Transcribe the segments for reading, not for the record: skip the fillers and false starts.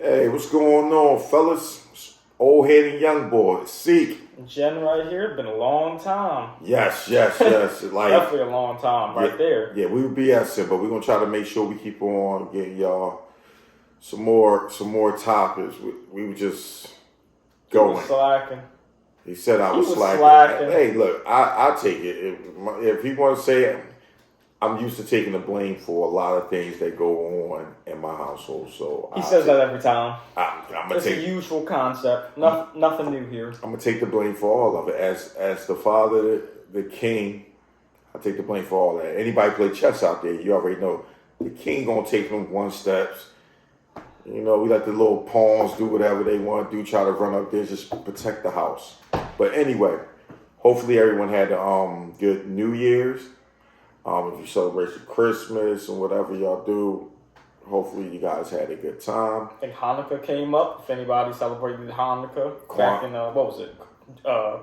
Hey, what's going on, fellas? Old head and young boy. Seek. Jen right here, been a long time. Yes. Like Definitely a long time right there. Yeah, we were BSing, but we're gonna try to make sure we keep on getting y'all some more topics. We were just He going. was slacking. He said I was slacking. Hey, look, I take it. If he wants to say it, I'm used to taking the blame for a lot of things that go on in my household. So he says that every time. It's a usual concept. Nothing new here. I'm gonna take the blame for all of it. As the father, the king, I take the blame for all that. Anybody play chess out there, you already know the king gonna take them one steps. You know, we let the little pawns do whatever they want to do, try to run up there, just protect the house. But anyway, hopefully everyone had a good New Year's. If you celebrate Christmas and whatever y'all do, hopefully you guys had a good time. I think Hanukkah came up. If anybody celebrated Hanukkah back in, what was it,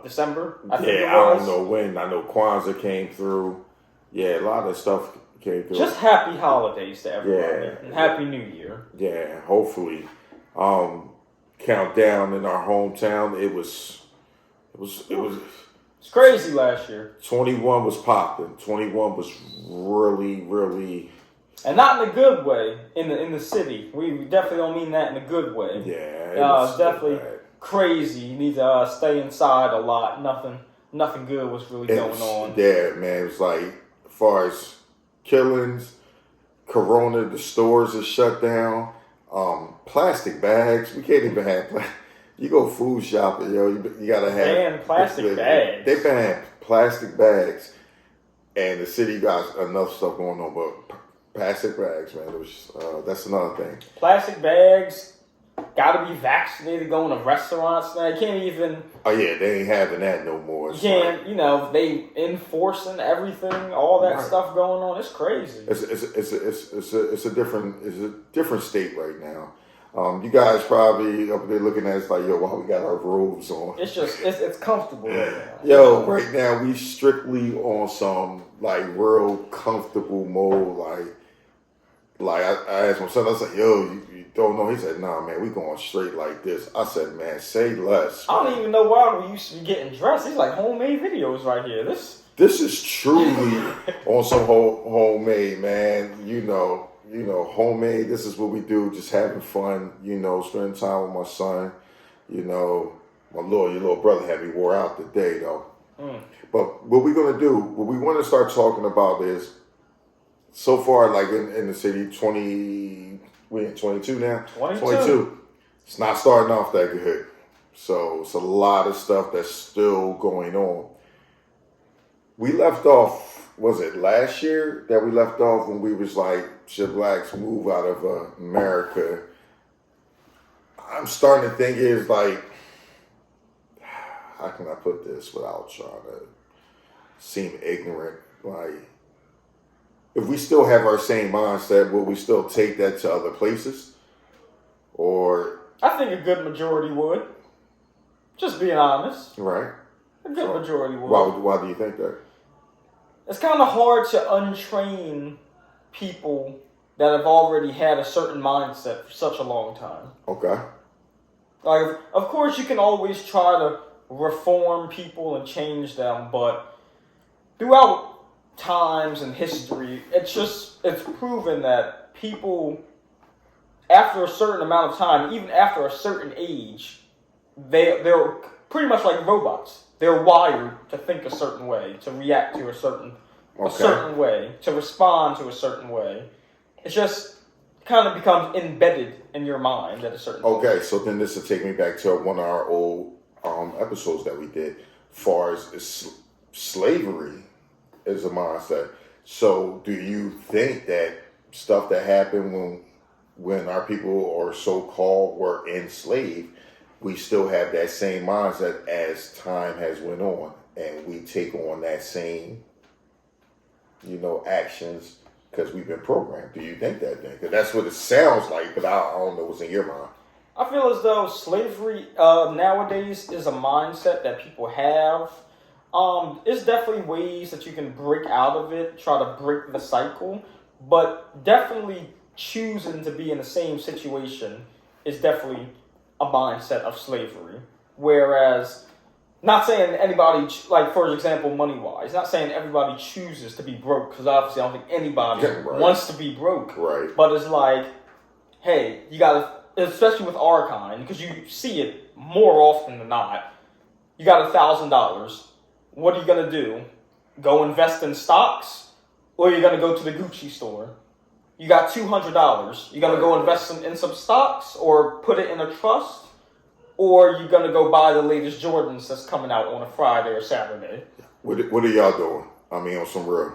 December? I don't know when. I know Kwanzaa came through. Yeah, a lot of stuff came through. Just happy holidays to everybody. And Happy New Year. Yeah, hopefully. Countdown in our hometown, it was It's crazy last year. 21 was popping. 21 was really, and not in a good way in the city. We definitely don't mean that in a good way. Yeah, it's definitely crazy. You need to stay inside a lot. Nothing good was really going on. Yeah, man. It was like, as far as killings, Corona, the stores are shut down. Plastic bags. We can't even have. You go food shopping, yo. You gotta have plastic bags. They ban plastic bags, and the city got enough stuff going on, but plastic bags, man. It was, that's another thing. Plastic bags. Got to be vaccinated going to restaurants now. You can't even. Oh yeah, they ain't having that no more. You can't. You know, they enforcing everything, all that stuff going on. It's crazy. It's a different state right now. You guys probably up there looking at us like, yo, why we got our robes on? It's comfortable right now. Yo, right now we strictly on some like real comfortable mode. Like I asked my son, I was like, yo, you don't know? He said, nah, man, we going straight like this. I said, man, say less. I don't even know why we used to be getting dressed. These like homemade videos right here. This is truly on some homemade, man. You know, homemade. This is what we do, just having fun. You know, spending time with my son. You know, your little brother had me wore out today, though. But what we're gonna do, what we want to start talking about is, so far, like in the city, we in 22 now. 22. It's not starting off that good. So it's a lot of stuff that's still going on. We left off, was it last year that we left off when we was like, should blacks move out of America? I'm starting to think is like, how can I put this without trying to seem ignorant? Like, if we still have our same mindset, will we still take that to other places? Or I think a good majority would. Just being honest. Right. A good majority would. Why do you think that? It's kind of hard to untrain people that have already had a certain mindset for such a long time. Okay. Like, of course, you can always try to reform people and change them, but throughout times and history, it's proven that people, after a certain amount of time, even after a certain age, they're pretty much like robots. They're wired to think a certain way, to react to a certain way, to respond to a certain way. It just kind of becomes embedded in your mind at a certain point. Okay, so then this will take me back to one of our old episodes that we did, far as slavery is a mindset. So do you think that stuff that happened when our people, or so-called, were enslaved, we still have that same mindset as time has went on, and we take on that same, actions because we've been programmed? Do you think that thing? Because that's what it sounds like, but I don't know what's in your mind. I feel as though slavery nowadays is a mindset that people have. There's definitely ways that you can break out of it, try to break the cycle, but definitely choosing to be in the same situation is definitely a mindset of slavery. Whereas, not saying anybody, like for example, money-wise, not saying everybody chooses to be broke, because obviously I don't think anybody wants to be broke. Right. But it's like, hey, you gotta, especially with our kind, because you see it more often than not, you got $1,000. What are you gonna do? Go invest in stocks? Or you're gonna go to the Gucci store? You got $200. You gonna go invest in some stocks, or put it in a trust? Or you gonna go buy the latest Jordans that's coming out on a Friday or Saturday? What are y'all doing? I mean, on some real.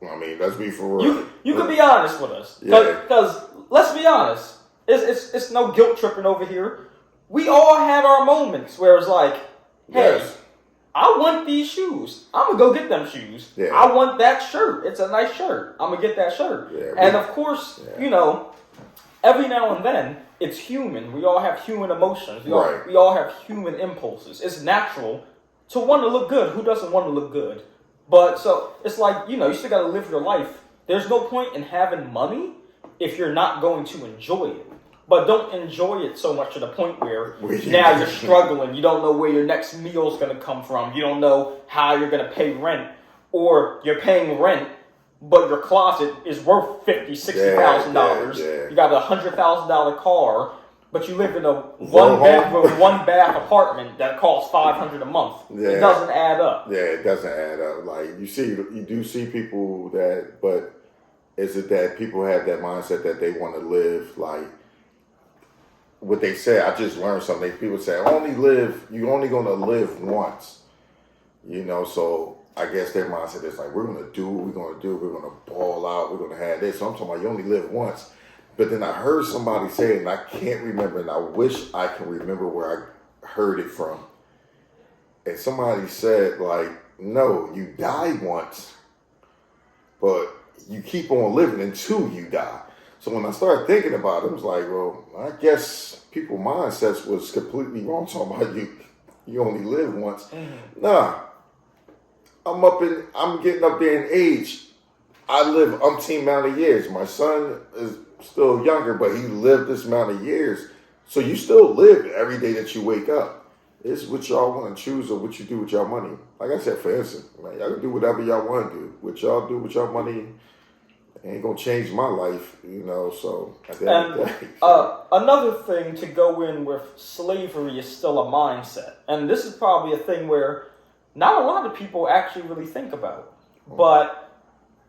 I mean, let's be for real. You can be honest with us, because let's be honest. It's no guilt tripping over here. We all had our moments where it's like, hey, I want these shoes. I'm gonna go get them shoes. Yeah. I want that shirt. It's a nice shirt. I'm gonna get that shirt. Yeah, and of course, you know, every now and then, it's human. We all have human emotions. We all have human impulses. It's natural to want to look good. Who doesn't want to look good? But so it's like, you know, you still got to live your life. There's no point in having money if you're not going to enjoy it. But don't enjoy it so much to the point where now you're struggling. You don't know where your next meal's going to come from. You don't know how you're going to pay rent. Or you're paying rent, but your closet is worth $50,000, $60,000. You got a $100,000 car, but you live in a one-bedroom, one-bath apartment that costs $500 a month. It doesn't add up. Yeah, it doesn't add up. Like you do see people that, but is it that people have that mindset that they want to live like what they say? I just learned something. People say, you're only going to live once. You know, so I guess their mindset is like, we're going to do what we're going to do. We're going to ball out. We're going to have this. So I'm talking about you only live once. But then I heard somebody say it, and I can't remember, and I wish I can remember where I heard it from. And somebody said, like, no, you die once, but you keep on living until you die. So when I started thinking about it, I was like, well, I guess people's mindsets was completely wrong. Talking about you only live once. Mm-hmm. Nah. I'm getting up there in age. I live umpteen amount of years. My son is still younger, but he lived this amount of years. So you still live every day that you wake up. It's what y'all want to choose or what you do with your money. Like I said, for instance, man, y'all can do whatever y'all want to do. What y'all do with your money ain't going to change my life, you know, so. Another thing to go in with slavery is still a mindset. And this is probably a thing where not a lot of people actually really think about. But,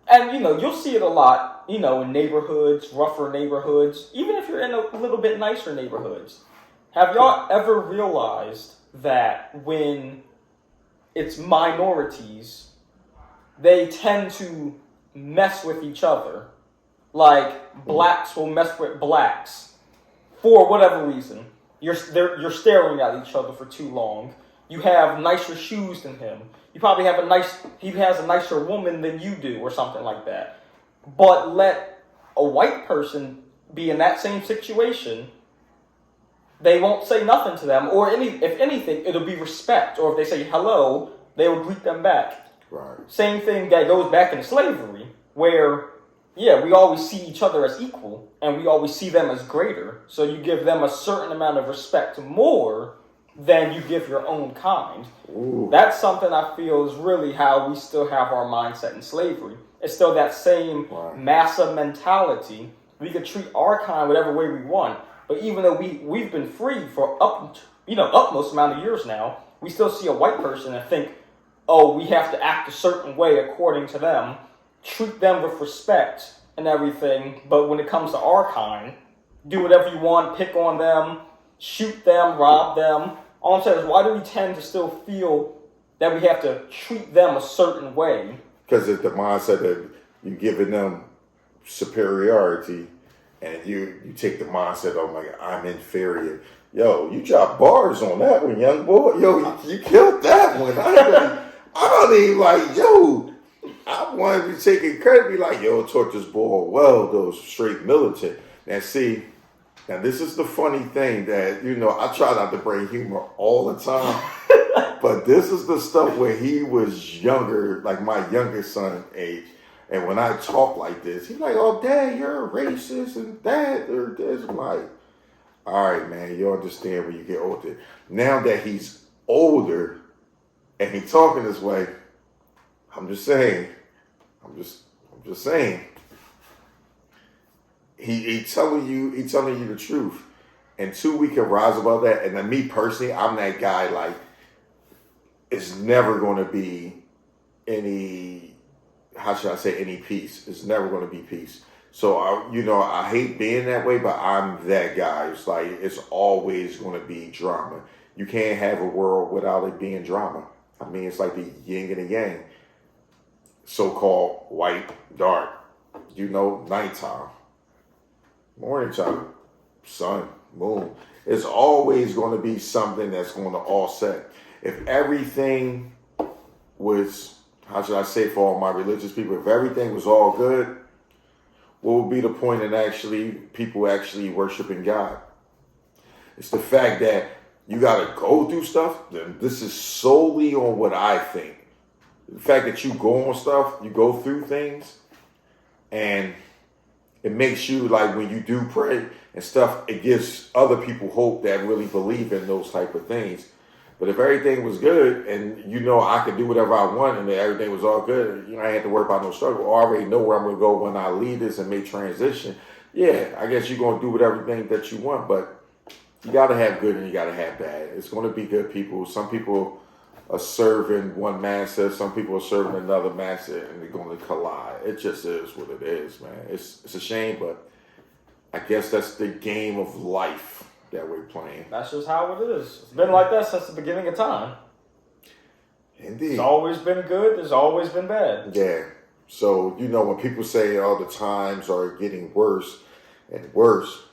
and you know, you'll see it a lot, you know, in neighborhoods, rougher neighborhoods, even if you're in a little bit nicer neighborhoods. Have y'all ever realized that when it's minorities, they tend to mess with each other? Like, blacks will mess with blacks for whatever reason. You're staring at each other for too long. You have nicer shoes than him. You probably have he has a nicer woman than you do or something like that. But let a white person be in that same situation, they won't say nothing to them. Or if anything, it'll be respect. Or if they say hello, they will greet them back. Right. Same thing that goes back into slavery, where, yeah, we always see each other as equal, and we always see them as greater. So you give them a certain amount of respect more than you give your own kind. Ooh. That's something I feel is really how we still have our mindset in slavery. It's still that same massa mentality. We could treat our kind whatever way we want, but even though we've been free for utmost amount of years now, we still see a white person and think, oh, we have to act a certain way according to them, treat them with respect and everything, but when it comes to our kind, do whatever you want, pick on them, shoot them, rob them. All I'm saying is, why do we tend to still feel that we have to treat them a certain way? Because it's the mindset that you're giving them superiority, and you take the mindset of, like, I'm inferior. Yo, you dropped bars on that one, young boy. Yo, you killed that one. I don't even like, yo, I want to be taking credit, be like, yo, taught this boy well, those straight militant. Now, see, now this is the funny thing that, you know, I try not to bring humor all the time, but this is the stuff where he was younger, like my youngest son age. And when I talk like this, he's like, oh, Dad, you're a racist, and Dad, or this. I'm like, all right, man, you understand when you get older. Now that he's older and he's talking this way, I'm just saying, I'm just saying. He telling you the truth. And two, we can rise above that. And then me personally, I'm that guy, like, it's never going to be any, how should I say, any peace. It's never going to be peace. So, I hate being that way, but I'm that guy. It's like, it's always going to be drama. You can't have a world without it being drama. I mean, it's like the yin and the yang. So-called white, dark, nighttime, morning time, sun, moon. It's always going to be something that's going to offset. If everything was, how should I say, for all my religious people, if everything was all good, what would be the point in people actually worshiping God? It's the fact that you got to go through stuff. Then this is solely on what I think. The fact that you go on stuff, you go through things, and it makes you, like, when you do pray and stuff, it gives other people hope that really believe in those type of things. But if everything was good and I could do whatever I want and everything was all good, I had to worry about no struggle. Or I already know where I'm going to go when I leave this and make transition. Yeah, I guess you're going to do whatever thing that you want, but you got to have good and you got to have bad. It's going to be good people. Some people are serving one master, some people are serving another master, and they're going to collide. It just is what it is, man. It's a shame, but I guess that's the game of life that we're playing. That's just how it is. It's been like that since the beginning of time. Indeed. It's always been good. There's always been bad. Yeah. So, when people say, the times are getting worse and worse,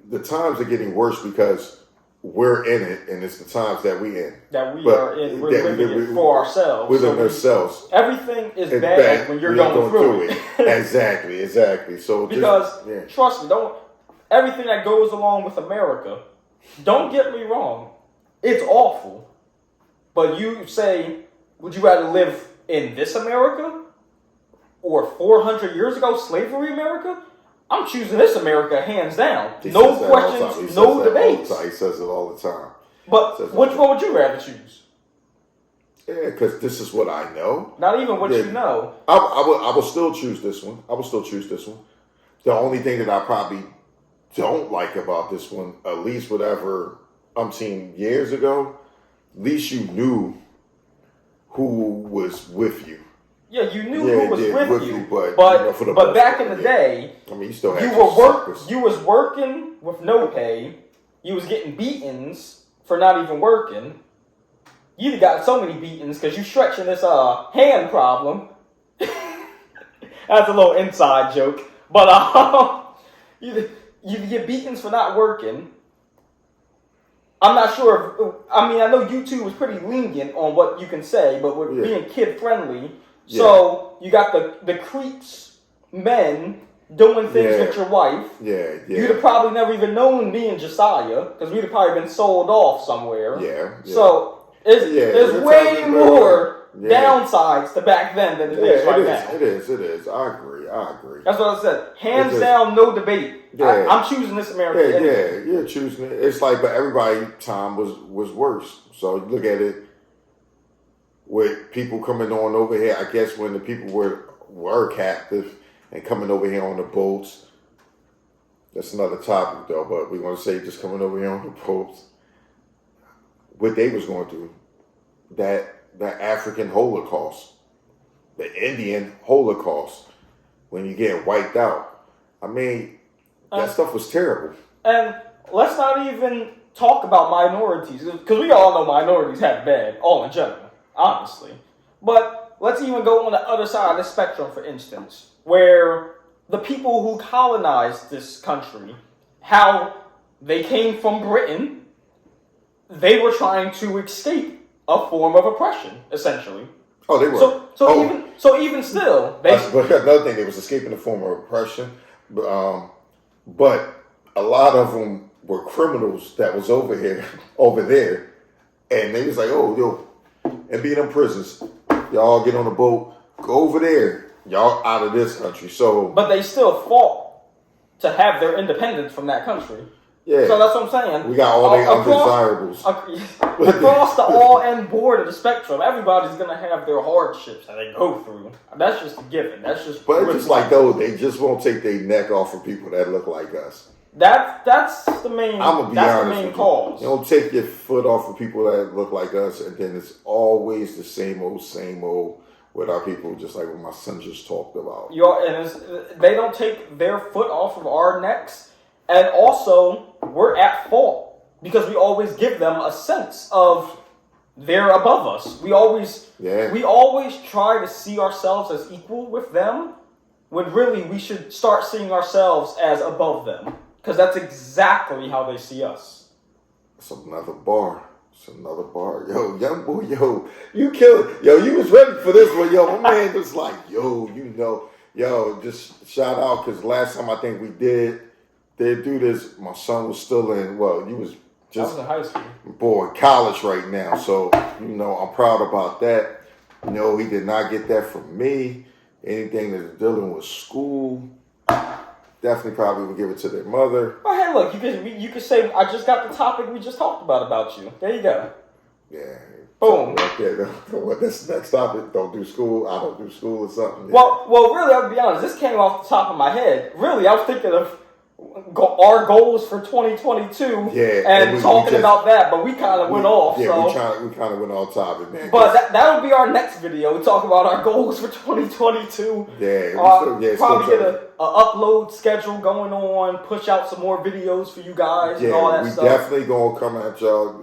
the times are getting worse because we're in it, and it's the times that we in. That we are in. We're living it for ourselves. We're living ourselves. Everything is bad when you're going through it. Exactly. So trust me, everything that goes along with America, don't get me wrong, it's awful. But you say, would you rather live in this America or 400 years ago, slavery America? I'm choosing this America, hands down. No questions, no debates. He says it all the time. But which one would you rather choose? Yeah, because this is what I know. Not even what you know. I will still choose this one. The only thing that I probably don't like about this one, at least whatever umpteen years ago, at least you knew who was with you. Yeah, you knew who was with you, but back in the day, you still had you was working with no pay. You was getting beatings for not even working. You got so many beatings because you stretching this hand problem. That's a little inside joke, but you get beatings for not working. I'm not sure. I know YouTube was pretty lenient on what you can say, but we're being kid friendly. Yeah. So you got the creeps, men doing things with your wife. Yeah. You'd have probably never even known me and Josiah because we'd have probably been sold off somewhere. Yeah. So there's way more downsides to back then than it is right now. It is. I agree. That's what I said. Hands down, no debate. Yeah. I'm choosing this America. Yeah, you're choosing it. It's like, but everybody's time was worse. So you look at it with people coming on over here. I guess when the people were captive and coming over here on the boats. That's another topic though, but we're going to say just coming over here on the boats. What they was going through. That African Holocaust. The Indian Holocaust. When you get wiped out. That stuff was terrible. And let's not even talk about minorities. Because we all know minorities have bad, all in general. Honestly. But let's even go on the other side of the spectrum, for instance, where the people who colonized this country, how they came from Britain, they were trying to escape a form of oppression, essentially. Oh, they were. So even still, but another thing, they was escaping a form of oppression, but a lot of them were criminals that was over there, and they was like, and be in them prisons. Y'all get on a boat, go over there. Y'all out of this country. But they still fought to have their independence from that country. Yeah. So that's what I'm saying. We got all the undesirables. Across the all end board of the spectrum, everybody's gonna have their hardships that they go through. That's just a given. That's just. But it's just like though, they just won't take their neck off of people that look like us. That's the main. I'm gonna be that's honest the main with cause. You don't take your foot off of people that look like us, and then it's always the same old with our people. Just like what my son just talked about. They don't take their foot off of our necks, and also we're at fault because we always give them a sense of they're above us. We always try to see ourselves as equal with them, when really we should start seeing ourselves as above them. Because that's exactly how they see us. It's another bar. Yo, young boy, yo, you kill it. Yo, you was ready for this one. Yo, my man was like, yo, just shout out. Because last time I think we did do this, my son was still in, you was just. I was in high school. Boy, college right now. So, I'm proud about that. No, he did not get that from me. Anything that's dealing with school, definitely probably would give it to their mother. Oh, hey, look, you could say, I just got the topic we just talked about you. There you go. Yeah. Boom. Right there. What this next topic? Don't do school. I don't do school or something. Well, really, I'll be honest. This came off the top of my head. Really, I was thinking of our goals for 2022 and talking about that, but we kind of went off. Yeah, we kind of went off topic, man. But that'll be our next video. We talk about our goals for 2022. Yeah, probably get a upload schedule going on, push out some more videos for you guys and all that stuff. We definitely gonna come at y'all,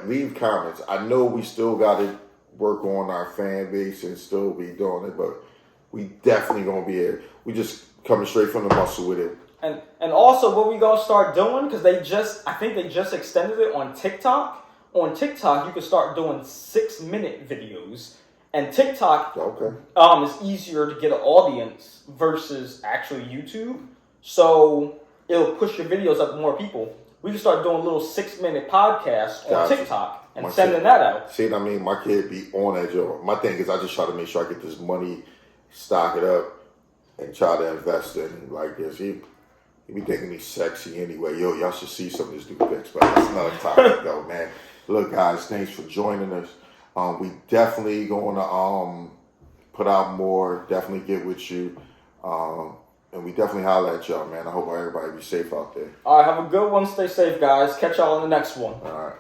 leave comments. I know we still got to work on our fan base and still be doing it, but we definitely gonna be here. We just coming straight from the muscle with it. And also what we gonna start doing, because I think they just extended it on TikTok. On TikTok, you can start doing 6-minute videos, and TikTok is easier to get an audience versus actually YouTube. So it'll push your videos up to more people. We can start doing little 6-minute podcasts on TikTok and sending that out. See what I mean? My kid be on that job. My thing is I just try to make sure I get this money, stock it up, and try to invest in like this. He be thinking he's sexy anyway. Yo, y'all should see some of this dude pics, but that's another topic though, man. Look, guys, thanks for joining us. We definitely going to put out more. Definitely get with you, and we definitely holler at y'all, man. I hope everybody be safe out there. All right, have a good one. Stay safe, guys. Catch y'all on the next one. All right.